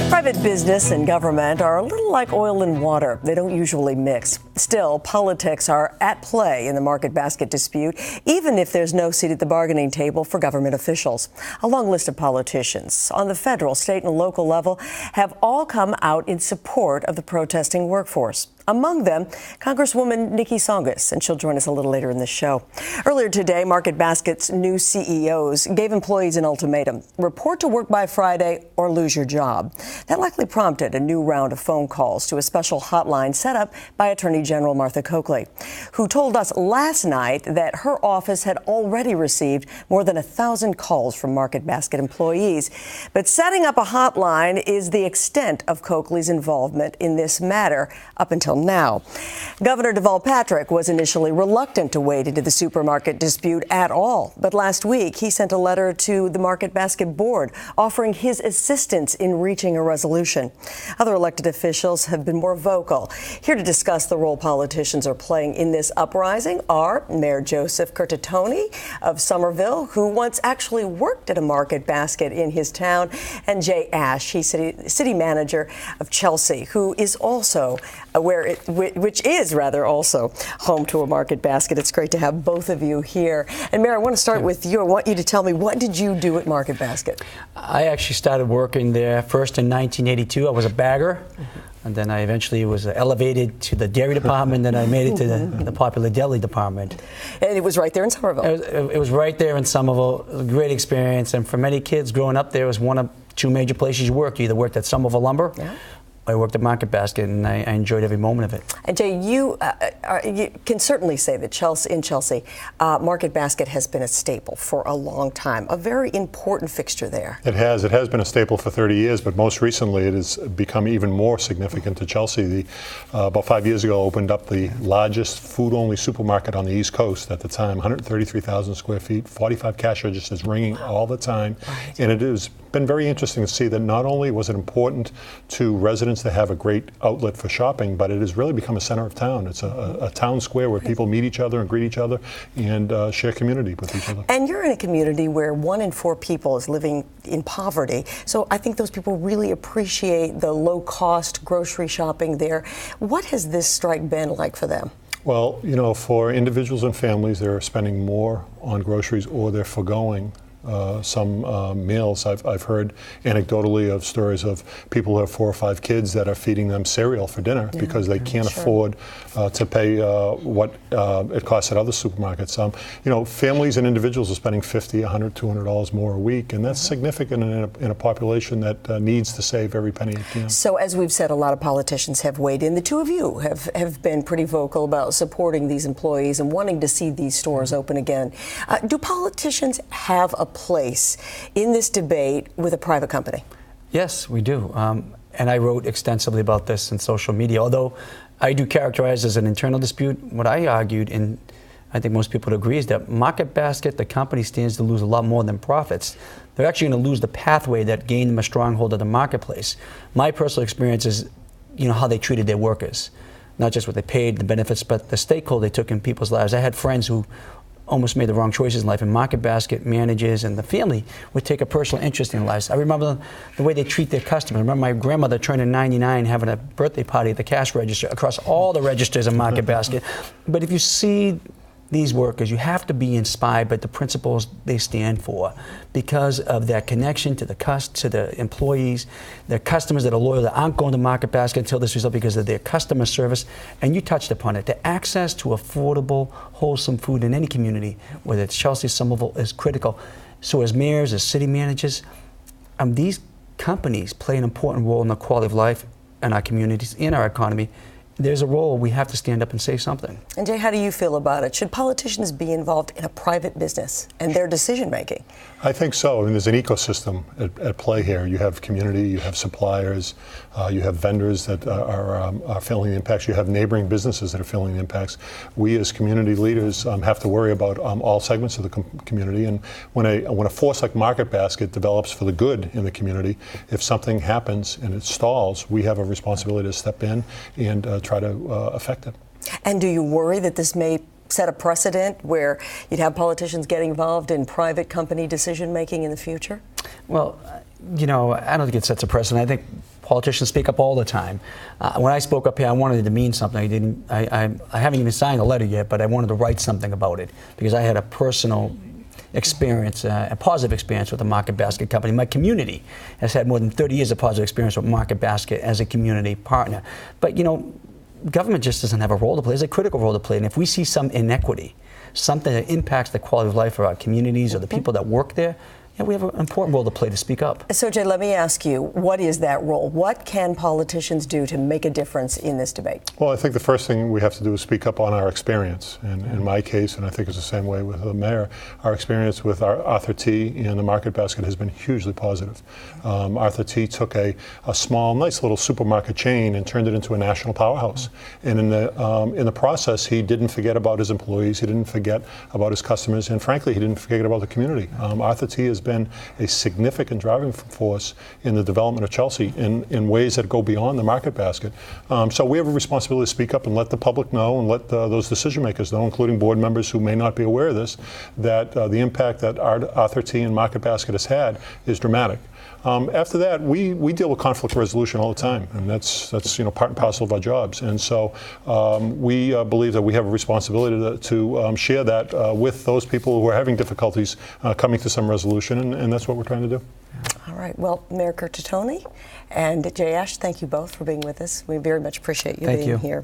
Private business and government are a little like oil and water. They don't usually mix. Still, politics are at play in the market basket dispute, even if there's no seat at the bargaining table for government officials. A long list of politicians on the federal, state, and local level have all come out in support of the protesting workforce. Among them, Congresswoman Nikki Tsongas, and she'll join us a little later in the show. Earlier today, Market Basket's new CEOs gave employees an ultimatum: report to work by Friday or lose your job. That likely prompted a new round of phone calls to a special hotline set up by Attorney General Martha Coakley, who told us last night that her office had already received more than 1,000 calls from Market Basket employees. But setting up a hotline is the extent of Coakley's involvement in this matter up until now. Governor Deval Patrick was initially reluctant to wade into the supermarket dispute at all, but last week he sent a letter to the Market Basket board offering his assistance in reaching a resolution. Other elected officials have been more vocal. Here to discuss the role politicians are playing in this uprising are Mayor Joseph Curtatone of Somerville, who once actually worked at a Market Basket in his town, and Jay Ash, he's city manager of Chelsea, who is also which is also home to a Market Basket. It's great to have both of you here. And Mayor, I want to start with you. I want you to tell me, what did you do at Market Basket? I actually started working there first in 1982. I was a bagger. And then I eventually was elevated to the dairy department, then I made it to the popular deli department. And it was right there in Somerville? It was right there in Somerville. It was a great experience. And for many kids growing up there, it was one of two major places you worked. You either worked at Somerville Lumber, I worked at Market Basket, and I enjoyed every moment of it. And Jay, you can certainly say that in Chelsea, Market Basket has been a staple for a long time, a very important fixture there. It has. It has been a staple for 30 years, but most recently it has become even more significant to Chelsea. About 5 years ago, opened up the largest food-only supermarket on the East Coast at the time, 133,000 square feet, 45 cash registers ringing all the time. Right. And it has been very interesting to see that not only was it important to residents to have a great outlet for shopping, but it has really become a center of town. It's a town square where people meet each other and greet each other and share community with each other. And you're in a community where 1 in 4 people is living in poverty. So I think those people really appreciate the low-cost grocery shopping there. What has this strike been like for them? Well, you know, for individuals and families, they're spending more on groceries or they're foregoing some meals. I've heard anecdotally of stories of people who have 4 or 5 kids that are feeding them cereal for dinner because they can't afford to pay what it costs at other supermarkets. You know, families and individuals are spending $50, $100, $200 more a week, and that's significant in a population that needs to save every penny it can. So as we've said, a lot of politicians have weighed in. The two of you have been pretty vocal about supporting these employees and wanting to see these stores open again. Do politicians have a place in this debate with a private company? Yes, we do. And I wrote extensively about this in social media. Although I do characterize it as an internal dispute, what I argued, and I think most people would agree, is that Market Basket, the company, stands to lose a lot more than profits. They're actually going to lose the pathway that gained them a stronghold of the marketplace. My personal experience is, you know, how they treated their workers. Not just what they paid, the benefits, but the stakeholder they took in people's lives. I had friends who almost made the wrong choices in life, and Market Basket managers and the family would take a personal interest in their lives. I remember the way they treat their customers. I remember my grandmother turning 99, having a birthday party at the cash register across all the registers in Market Basket. But if you see these workers, you have to be inspired by the principles they stand for because of that connection to the employees, their customers that are loyal, that aren't going to Market Basket until this result because of their customer service. And you touched upon it. The access to affordable, wholesome food in any community, whether it's Chelsea, Somerville, is critical. So as mayors, as city managers, these companies play an important role in the quality of life in our communities, in our economy. There's a role we have to stand up and say something. And Jay, how do you feel about it? Should politicians be involved in a private business and their decision making? I think so. I mean, there's an ecosystem at play here. You have community, you have suppliers, you have vendors that are feeling the impacts, you have neighboring businesses that are feeling the impacts. We as community leaders have to worry about all segments of the community. And when a force like Market Basket develops for the good in the community, if something happens and it stalls, we have a responsibility to step in and try to affect it. And do you worry that this may set a precedent where you'd have politicians getting involved in private company decision making in the future? Well, you know, I don't think it sets a precedent. I think Politicians speak up all the time. When I spoke up here, I wanted it to mean something. I haven't even signed a letter yet, but I wanted to write something about it because I had a personal experience, a positive experience with the Market Basket Company. My community has had more than 30 years of positive experience with Market Basket as a community partner. But, you know, government just doesn't have a role to play. There's a critical role to play. And if we see some inequity, something that impacts the quality of life of our communities or the people that work there, yeah, we have an important role to play to speak up. So, Jay, let me ask you, what is that role? What can politicians do to make a difference in this debate? Well, I think the first thing we have to do is speak up on our experience. And in my case, and I think it's the same way with the mayor, our experience with our Arthur T. and the Market Basket has been hugely positive. Arthur T. took a small, nice little supermarket chain and turned it into a national powerhouse. And in the process, he didn't forget about his employees, he didn't forget about his customers, and frankly, he didn't forget about the community. Arthur T. has been a significant driving force in the development of Chelsea in ways that go beyond the Market Basket. So we have a responsibility to speak up and let the public know and let those decision makers know, including board members who may not be aware of this, that the impact that Arthur T. and Market Basket has had is dramatic. After that, we deal with conflict resolution all the time, and that's part and parcel of our jobs. And so we believe that we have a responsibility to share that with those people who are having difficulties coming to some resolution, and that's what we're trying to do. All right. Well, Mayor Curtatone and Jay Ash, thank you both for being with us. We very much appreciate you being here.